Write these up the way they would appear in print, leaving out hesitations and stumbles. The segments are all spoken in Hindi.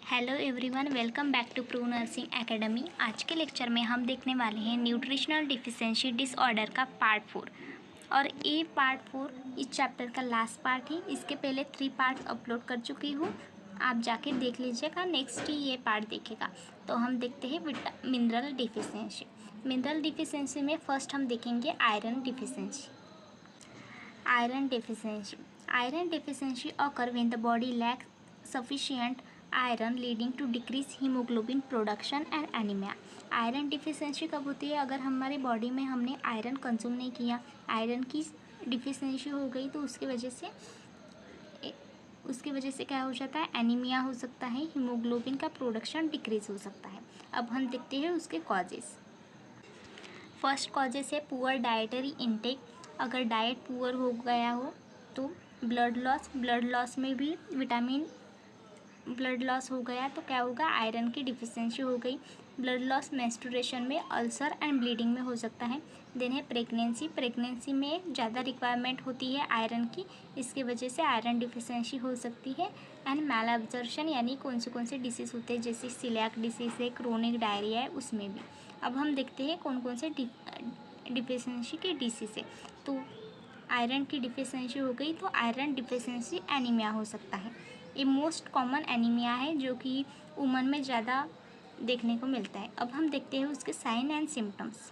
Hello everyone, welcome back to Pru Nursing Academy. आज के लेक्चर में हम देखने वाले हैं न्यूट्रिशनल डिफिशिएंसी डिसऑर्डर का पार्ट 4। और ये पार्ट 4 इस चैप्टर का लास्ट पार्ट है। इसके पहले 3 पार्ट्स अपलोड कर चुकी हूँ, आप जाके देख लीजिएगा। नेक्स्ट ही ये पार्ट देखेगा। तो हम देखते हैं मिनरल डिफिशिएंसी। मिनरल डिफिशिएंसी में फर्स्ट हम देखेंगे iron deficiency. Iron deficiency occur when the body lacks sufficient iron leading to decreased hemoglobin production and anemia। Iron deficiency कब होती है? अगर हमारे बॉडी में हमने आयरन कंज्यूम नहीं किया, आयरन की डिफिशिएंसी हो गई, तो उसकी वजह से क्या हो जाता है? एनीमिया हो सकता है, हीमोग्लोबिन का प्रोडक्शन डिक्रीज हो सकता है। अब हम देखते हैं उसके कॉजेस। फर्स्ट कॉजेस है पुअर डाइटरी इनटेक। अगर डाइट पुअर हो गया हो तो ब्लड लॉस में भी ब्लड लॉस हो गया तो क्या होगा? आयरन की डिफिशिएंसी हो गई। ब्लड लॉस मेंस्ट्रुएशन में, अल्सर एंड ब्लीडिंग में हो सकता है। देन है प्रेगनेंसी में ज़्यादा रिक्वायरमेंट होती है आयरन की, इसकी वजह से आयरन डिफिशिएंसी हो सकती है। एंड मैल एब्जॉर्प्शन यानी कौन से डिसीज़ होते हैं, जैसे सिलियाक डिसीज़ है, क्रोनिक डायरिया है, उसमें भी। अब हम देखते हैं कौन से डिफिशिएंसी के डिसीज़ है। तो आयरन की डिफिशिएंसी हो गई तो आयरन डिफिशिएंसी एनीमिया हो सकता है। ये मोस्ट कॉमन एनीमिया है जो कि वुमन में ज़्यादा देखने को मिलता है। अब हम देखते हैं उसके sign and symptoms.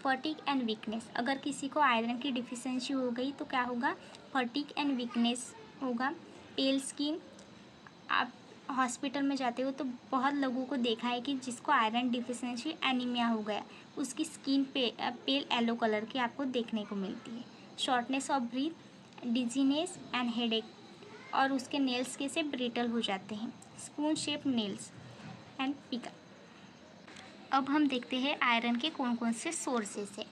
Fatigue and weakness. अगर किसी को आयरन की डिफिशिएंसी हो गई तो क्या होगा? फटीग एंड वीकनेस होगा। पेल स्किन। आप हॉस्पिटल में जाते हो तो बहुत लोगों को देखा है कि जिसको आयरन डिफिशिएंसी एनीमिया हो गया, उसकी स्किन पेल येलो कलर की आपको देखने को मिलती है। Shortness of breath, dizziness and headache, और उसके नेल्स कैसे ब्रिटल हो जाते हैं। स्पून शेप नेल्स एंड पिका। अब हम देखते हैं आयरन के कौन से सोर्सेस है।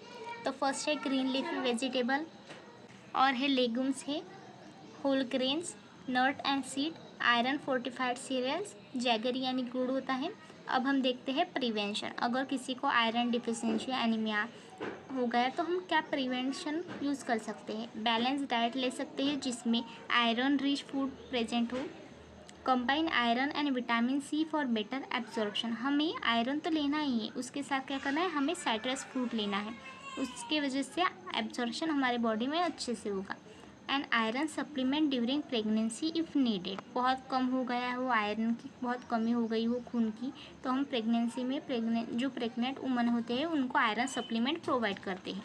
तो फर्स्ट है ग्रीन लीफी वेजिटेबल, और है लेगुम्स है, whole grains, nut and seed, iron fortified cereals, jaggery यानी गुड़ होता है। अब हम देखते हैं प्रिवेंशन। अगर किसी को आयरन डिफिशिएंसी एनीमिया हो गया तो हम क्या प्रिवेंशन यूज़ कर सकते हैं? बैलेंस डाइट ले सकते हैं जिसमें आयरन रिच फूड प्रेजेंट हो। Combine iron and vitamin C for better absorption. हमें आयरन तो लेना ही है, उसके साथ क्या करना है? हमें साइट्रस फ्रूट लेना है, उसके वजह से एब्जॉर्प्शन हमारे बॉडी में अच्छे से होगा। And iron supplement during pregnancy if needed. बहुत कम हो गया हो, आयरन की बहुत कमी हो गई हो खून की, तो हम प्रेगनेंसी में जो प्रेग्नेंट वुमन होते हैं उनको आयरन सप्लीमेंट प्रोवाइड करते हैं।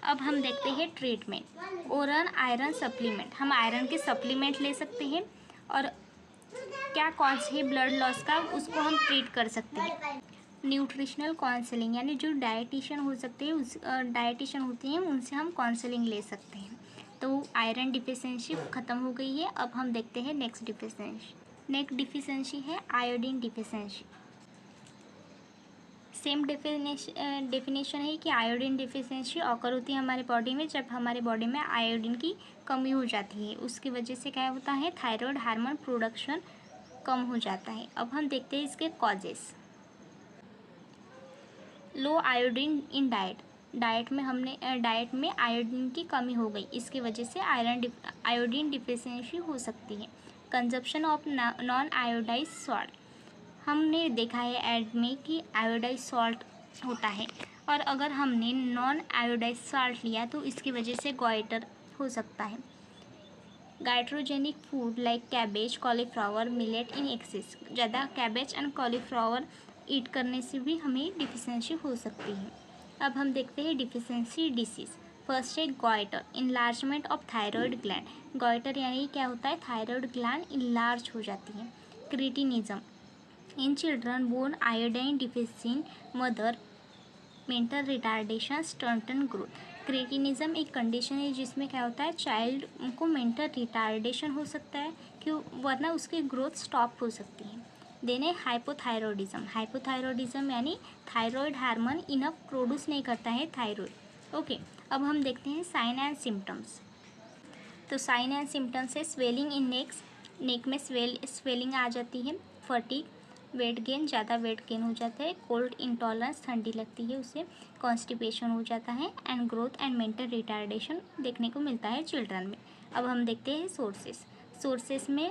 अब हम देखते हैं ट्रीटमेंट। Oral iron supplement. हम आयरन के सप्लीमेंट ले सकते हैं, और क्या कॉज है ब्लड लॉस का, उसको हम ट्रीट कर सकते हैं। न्यूट्रिशनल काउंसलिंग, यानी जो डाइटिशियन हो सकते हैं, डाइटिशियन होती हैं, उनसे हम काउंसलिंग ले सकते हैं। तो आयरन डिफिशिएंसी ख़त्म हो गई है। अब हम देखते हैं नेक्स्ट डिफिशिएंसी है आयोडीन डिफिशिएंसी। सेम डेफिनेशन है कि आयोडीन डिफिशिएंसी ऑकर होती है हमारे बॉडी में जब हमारे बॉडी में आयोडीन की कमी हो जाती है। उसकी वजह से क्या होता है? थायराइड हार्मोन प्रोडक्शन कम हो जाता है। अब हम देखते हैं इसके causes. Low iodine in diet में आयोडीन की कमी हो गई, इसकी वजह से आयोडीन डिफिशिएंसी हो सकती है। Consumption of non iodise salt. हमने देखा है ऐड में कि आयोडाइज सॉल्ट होता है, और अगर हमने नॉन आयोडाइज सॉल्ट लिया तो इसकी वजह से गॉइटर हो सकता है। Goitrogenic food like cabbage, cauliflower, millet in excess. ज़्यादा कैबेज एंड कॉलीफ्लावर ईट करने से भी हमें डिफिशिएंसी हो सकती है। अब हम देखते हैं डिफिशिएंसी डिसीज़। फर्स्ट है goitre, enlargement of thyroid gland. Goitre यानी क्या होता है? थायराइड ग्लैंड इनलार्ज हो जाती है। Cretinism in children born iodine deficient mother, mental retardation, stunted growth. Cretinism एक कंडीशन है जिसमें क्या होता है? चाइल्ड को मेंटल रिटार्डेशन हो सकता है, क्यों? वरना उसकी ग्रोथ स्टॉप हो सकती है। देन है हाइपोथायरॉयडिज्म यानी थायराइड हार्मोन इनफ प्रोड्यूस नहीं करता है थायराइड। ओके, अब हम देखते हैं साइन एंड सिम्टम्स। तो साइन एंड सिम्टम्स है स्वेलिंग इन नेक में स्वेलिंग आ जाती है। फटीग, वेट गेन, ज़्यादा वेट गेन हो जाता है। कोल्ड इंटॉलरेंस, ठंडी लगती है उसे। कॉन्स्टिपेशन हो जाता है। And growth and mental retardation देखने को मिलता है चिल्ड्रन में। अब हम देखते हैं सोर्सेस। सोर्सेस में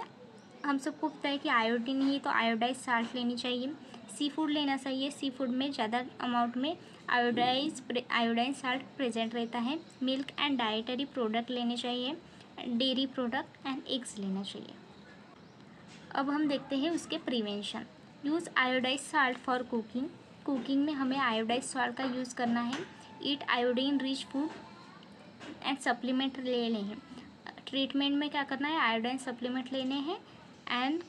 हम सबको पता है कि आयोडीन ही, तो आयोडाइज साल्ट लेनी चाहिए। सी फूड लेना चाहिए, सी फूड में ज़्यादा अमाउंट में आयोडाइन साल्ट प्रेजेंट रहता है। मिल्क एंड डाइटरी प्रोडक्ट लेने चाहिए, डेयरी प्रोडक्ट एंड एग्स लेना चाहिए। अब हम देखते हैं उसके prevention. Use iodise salt for cooking, cooking में हमें आयोडाइज साल्ट का यूज़ करना है। Eat iodine rich food and supplement लेने हैं। ट्रीटमेंट में क्या करना है, आयोडीन सप्लीमेंट लेने हैं। And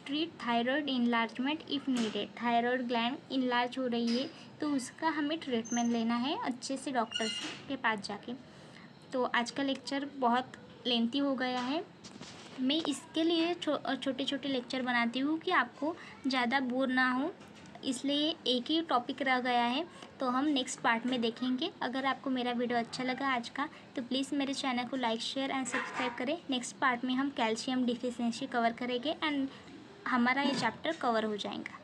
treat thyroid enlargement if needed, thyroid gland enlarge हो रही है तो उसका हमें ट्रीटमेंट लेना है अच्छे से डॉक्टर के पास जाके। तो आज का लेक्चर बहुत लेंथी हो गया है, मैं इसके लिए छोटे छोटे लेक्चर बनाती हूँ कि आपको ज़्यादा बोर ना हो, इसलिए एक ही टॉपिक रह गया है, तो हम नेक्स्ट पार्ट में देखेंगे। अगर आपको मेरा वीडियो अच्छा लगा आज का तो प्लीज़ मेरे चैनल को लाइक शेयर एंड सब्सक्राइब करें। नेक्स्ट पार्ट में हम कैल्शियम डिफिशिएंसी कवर करेंगे एंड हमारा ये चैप्टर कवर हो जाएगा।